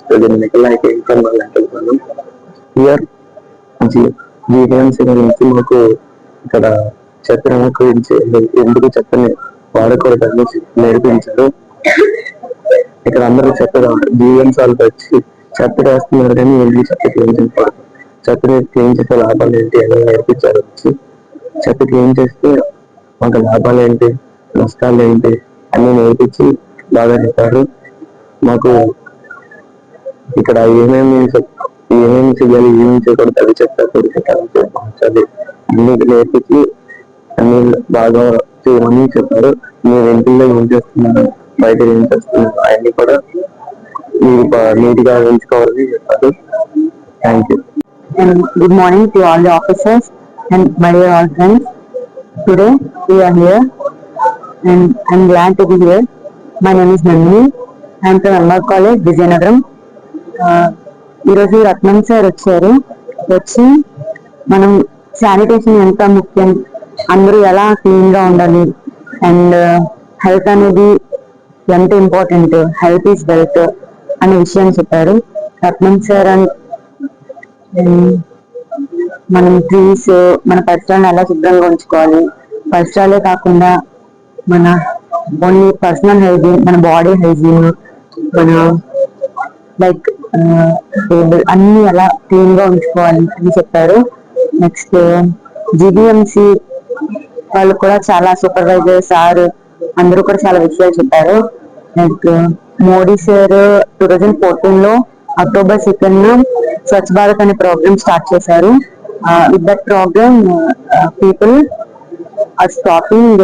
like environmental problem. Here, జీవన్స్ గురించి మాకు ఇక్కడ చెత్తను గురించి ఎందుకు చెత్తని వాడకూడదని నేర్పించారు. ఇక్కడ అందరూ చెత్తగా జీవన్స్ వాళ్ళకి వచ్చి చెత్త వేస్తున్నారు కానీ ఎందుకు చెత్త క్లీన్ చేయకూడదు, చెత్తని క్లీన్ చేసే లాభాలు ఏంటి అని నేర్పించారు. వచ్చి చెత్త క్లీన్ చేస్తే మాకు లాభాలు ఏంటి, నష్టాలు ఏంటి అన్ని నేర్పించి బాగా చెప్పారు. మాకు ఇక్కడ ఏమేమి చేయాలి, ఏమేమి చేయకూడదు అవి చెప్తారు, అన్ని నేర్పించి అన్ని బాగా చేయమని చెప్పారు. మీరు ఇంటిలో ఏం చేస్తున్నారు, బయట ఏం చేస్తున్నారు అవన్నీ కూడా నీట్గా ఎంచుకోవాలని చెప్పారు. Thank you. Good morning to all the officers and my dear all friends. Today we are here and I'm glad to be here. My name is Nandini. I am from MR College, Vizianagaram. ఈరోజు రత్నం sir వచ్చి మనం sanitation ఎంత ముఖ్యం, అందరూ ఎలా క్లీన్గా ఉండాలి and health అనేది ఎంత ఇంపార్టెంట్, హెల్త్ ఈజ్ వెల్త్ అనే విషయాన్ని చెప్పారు రత్నం సార్. అండ్ మనం ట్రీస్, మన పరిసరాలను ఎలా శుభ్రంగా ఉంచుకోవాలి, పరిసరాలే కాకుండా మన ఓన్లీ పర్సనల్ హైజీన్, మన బాడీ హైజీన్, మన లైక్ అన్ని ఎలా క్లీన్ గా ఉంచుకోవాలి అని చెప్పారు. నెక్స్ట్ జిబిఎంసి వాళ్ళు కూడా చాలా, సూపర్వైజర్ సార్ అందరూ కూడా చాలా విషయాలు చెప్పారు. Like Modi sir 2014 October 2 Swachh Bharat అనే ప్రోగ్రామ్ స్టార్ట్ చేశారు. With that programme people are stopping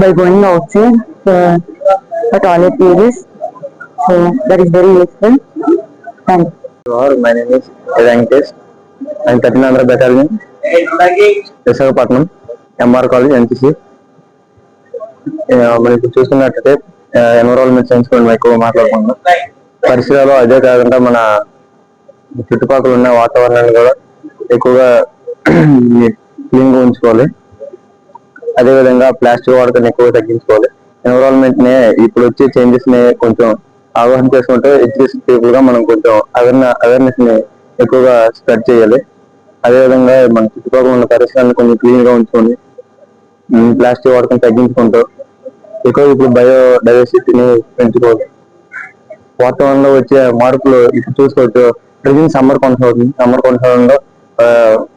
by going outside for toilet uses. So that is very useful. Thank you. My name is Venkatesh. I am 13th Battalion, Visakhapatnam, MR College, NCC. మనకి చూస్తున్నట్టయితే environment science గురించి ఎక్కువ మాట్లాడుకుంటున్నాం. పరిసరాలు అదే కాకుండా మన చుట్టుపక్కల ఉన్న వాతావరణాన్ని కూడా ఎక్కువగా క్లీన్గా ఉంచుకోవాలి. అదేవిధంగా ప్లాస్టిక్ వాడకాన్ని ఎక్కువ తగ్గించుకోవాలి. ఎన్విరాన్మెంట్ ని ఇప్పుడు వచ్చే చేంజెస్ ని కొంచెం అవగాహన చేసుకుంటే ఎడ్యుకేషన్ పీపుల్ గా మనం కొంచెం అవేర్నెస్ ని ఎక్కువగా స్ప్రెడ్ చేయాలి. అదేవిధంగా మన చుట్టుపక్కల ఉన్న పరిసరాలను కొంచెం క్లీన్ గా ఉంచుకొని ప్లాస్టిక్ వాడకం తగ్గించుకుంటూ ఇప్పుడు బయోడైవర్సిటీని పెంచుకోవాలి. వాతావరణంలో వచ్చే మార్పులు ఇప్పుడు చూసుకోవచ్చు. ప్రజెంట్ సమ్మర్ కొనసాగడంలో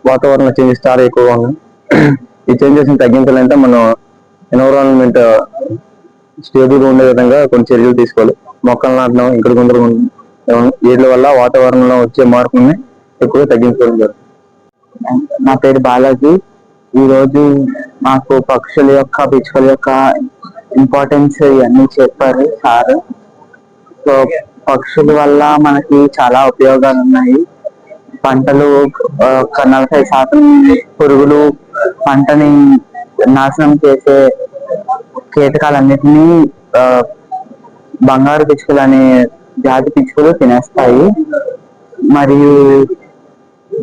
వాతావరణ చేంజెస్ చాలా ఎక్కువగా ఉన్నాయి. ఈ చేంజెస్ ని తగ్గించాలంటే మనం ఎన్విరాన్మెంట్ స్టేబుల్ గా ఉండే విధంగా కొన్ని చర్యలు తీసుకోవాలి. మొక్కలు నాటడం, ఇక్కడ కొందరు వీటి వల్ల వాతావరణంలో వచ్చే మార్పుల్ని ఎక్కువగా తగ్గించుకోవడం జరుగుతుంది. నా పేరు బాలాజీ. ఈ రోజు మాకు పక్షుల యొక్క, పిచ్చుకల యొక్క ఇంపార్టెన్స్ ఇవన్నీ చెప్పారు సార్. సో పక్షుల వల్ల మనకి చాలా ఉపయోగాలు ఉన్నాయి. పంటలు 40% పురుగులు, పంటని నాశనం చేసే కీటకాలన్నిటినీ బంగారు పిచ్చుకలు అనే జాతి పిచ్చుకలు తినేస్తాయి. మరియు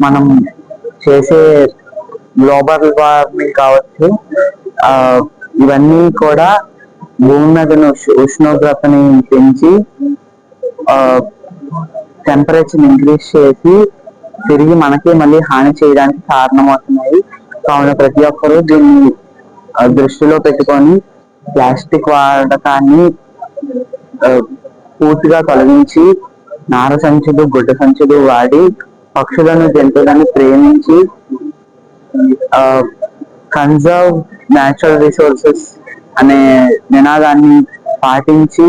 మనం చేసే గ్లోబల్ వార్మింగ్ కావచ్చు, ఇవన్నీ కూడా భూమి మీద ఉష్ణోగ్రతని పెంచి టెంపరేచర్ ఇంక్రీజ్ చేసి తిరిగి మనకి మళ్ళీ హాని చేయడానికి కారణమవుతున్నాయి. కావున ప్రతి ఒక్కరూ దీన్ని దృష్టిలో పెట్టుకొని ప్లాస్టిక్ వాడకాన్ని పూర్తిగా తొలగించి నార సంచులు, గుడ్డ సంచులు వాడి పక్షులను, జంతువులను ప్రేమించి కన్జర్వ్ న్యాచురల్ రిసోర్సెస్ అనే నినాదాన్ని పాటించి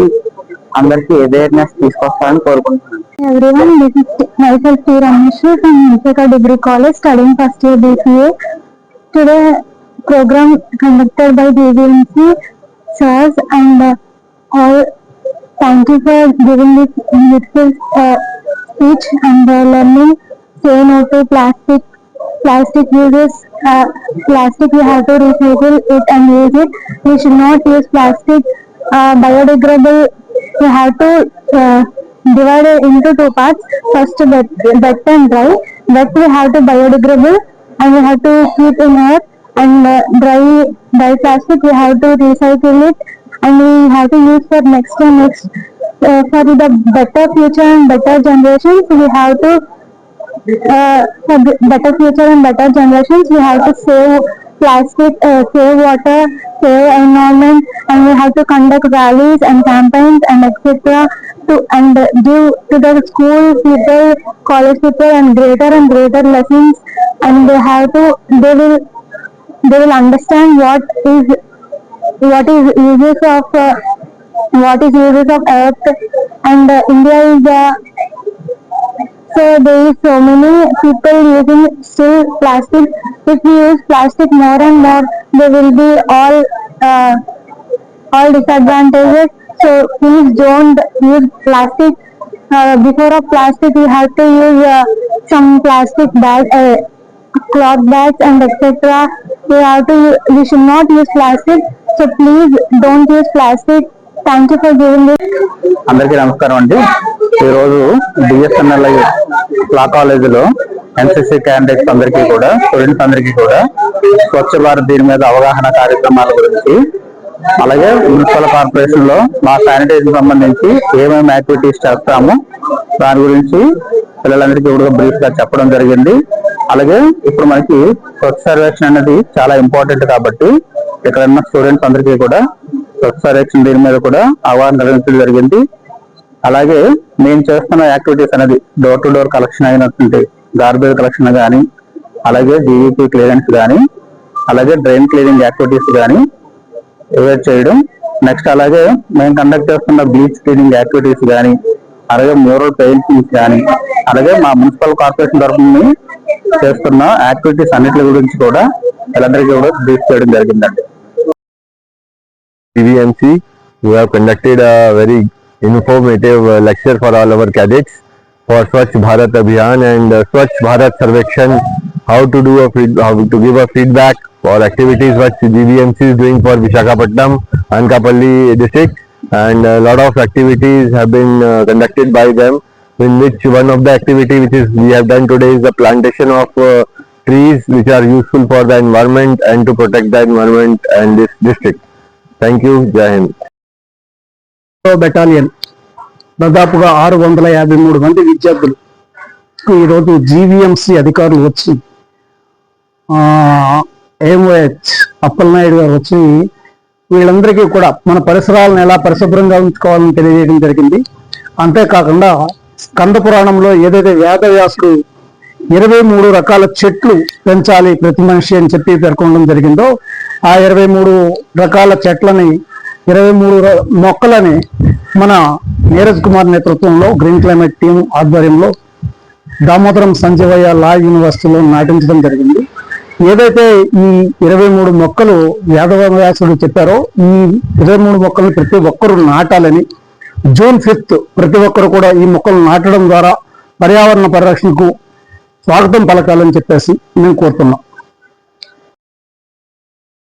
అందరికి అవేర్నెస్ తీసుకొస్తారని కోరుకుంటున్నాను. Everyone, this is myself T. Rameshwar from Vishaka Degree College, studying first year BCA. Today program conducted by JVMC sirs and all. Thank you for giving this beautiful speech and learning. Say no to plastic. Plastic uses plastic. We have to recycle it and use it. We should not use plastic. Biodegradable. We have to divide it into two parts. First wet and dry. Wet we have to biodegradable and we have to keep in earth, and dry plastic we have to recycle it and we have to use for next for the better future and better generations, we have to for the better future and better generations, we have to save plastic, save water, save environment, and we have to conduct rallies and campaigns and etc. to and give to the school people, college people, and greater lessons, and they will understand what is uses of earth, and India is so there is so many people using still plastic. If we use plastic more and more, there will be all disadvantages. So please don't use plastic. Before of plastic, we have to use some plastic bag, cloth bags, and etc. We should not use plastic. So please don't use plastic. Thank you for giving this. అందరికీ నమస్కారం అండి. ఈరోజు BSNL లా కాలేజీలో NCC candidates అందరికీ కూడా, students అందరికీ కూడా స్వచ్ఛ భారత్ దీని మీద అవగాహన కార్యక్రమాల గురించి, అలాగే మున్సిపల్ కార్పొరేషన్ లో మా శానిటైజేషన్ సంబంధించి ఏమేమి యాక్టివిటీస్ చేస్తాము దాని గురించి పిల్లలందరికీ కూడా బ్రీఫ్ గా చెప్పడం జరిగింది. అలాగే ఇప్పుడు మనకి స్వచ్ఛ సర్వేక్షణ అనేది చాలా ఇంపార్టెంట్ కాబట్టి ఇక్కడ ఉన్న స్టూడెంట్స్ అందరికీ కూడా స్వచ్ఛ సర్వేక్షణ దీని మీద కూడా అవగాహన కలిగించడం జరిగింది. అలాగే నేను చేస్తున్న యాక్టివిటీస్ అనేది డోర్ టు డోర్ కలెక్షన్ అయినటువంటి గార్బేజ్ కలెక్షన్ కానీ, అలాగే జీవీపీ క్లియరెన్స్ కానీ, అలాగే డ్రైన్ క్లీనింగ్ యాక్టివిటీస్ కానీ ఎవైట్ చేయడం. నెక్స్ట్ అలాగే మేము కండక్ట్ చేస్తున్న బ్లీచ్ క్లీనింగ్ యాక్టివిటీస్ కానీ, అలాగే మ్యూరల్ పెయింటింగ్స్ కానీ, అలాగే మా మున్సిపల్ కార్పొరేషన్ తరఫున చేస్తున్న యాక్టివిటీస్ అన్నిటి గురించి కూడా వీళ్ళందరికీ కూడా బ్రీఫ్ చేయడం జరిగిందండి. CVMC, we have conducted a very informative lecture for all our cadets for Swachh Bharat Abhiyan and Swachh Bharat Sarvekshan, how to give a feedback for activities which GVMC is doing for Visakhapatnam, Anakapalli district, and a lot of activities have been conducted by them, in which one of the activity which is we have done today is the plantation of trees which are useful for the environment and to protect the environment and this district. Thank you. Jai Hind. Battalion దాదాపుగా 653 మంది విద్యార్థులు ఈరోజు GVMC అధికారులు వచ్చి MOH Appalanaidu గారు వచ్చి వీళ్ళందరికీ కూడా మన పరిసరాలను ఎలా పరిశుభ్రంగా ఉంచుకోవాలని తెలియజేయడం జరిగింది. అంతేకాకుండా స్కంద పురాణంలో ఏదైతే వేదవ్యాసుడు 23 రకాల చెట్లు పెంచాలి ప్రతి మనిషి అని చెప్పి పేర్కొనడం జరిగిందో, ఆ 23 రకాల చెట్లని 23 మొక్కలని మన నీరజ్ కుమార్ నేతృత్వంలో గ్రీన్ క్లైమేట్ టీం ఆధ్వర్యంలో దామోదరం సంజీవయ్య లా యూనివర్సిటీలో నాటించడం జరిగింది. ఏదైతే ఈ 23 మొక్కలు వేదవ్యాసుడు చెప్పారో ఈ 23 మొక్కలను ప్రతి ఒక్కరూ నాటాలని, జూన్ 5th ప్రతి ఒక్కరు కూడా ఈ మొక్కలు నాటడం ద్వారా పర్యావరణ పరిరక్షణకు స్వాగతం పలకాలని చెప్పేసి మేము కోరుతున్నాం.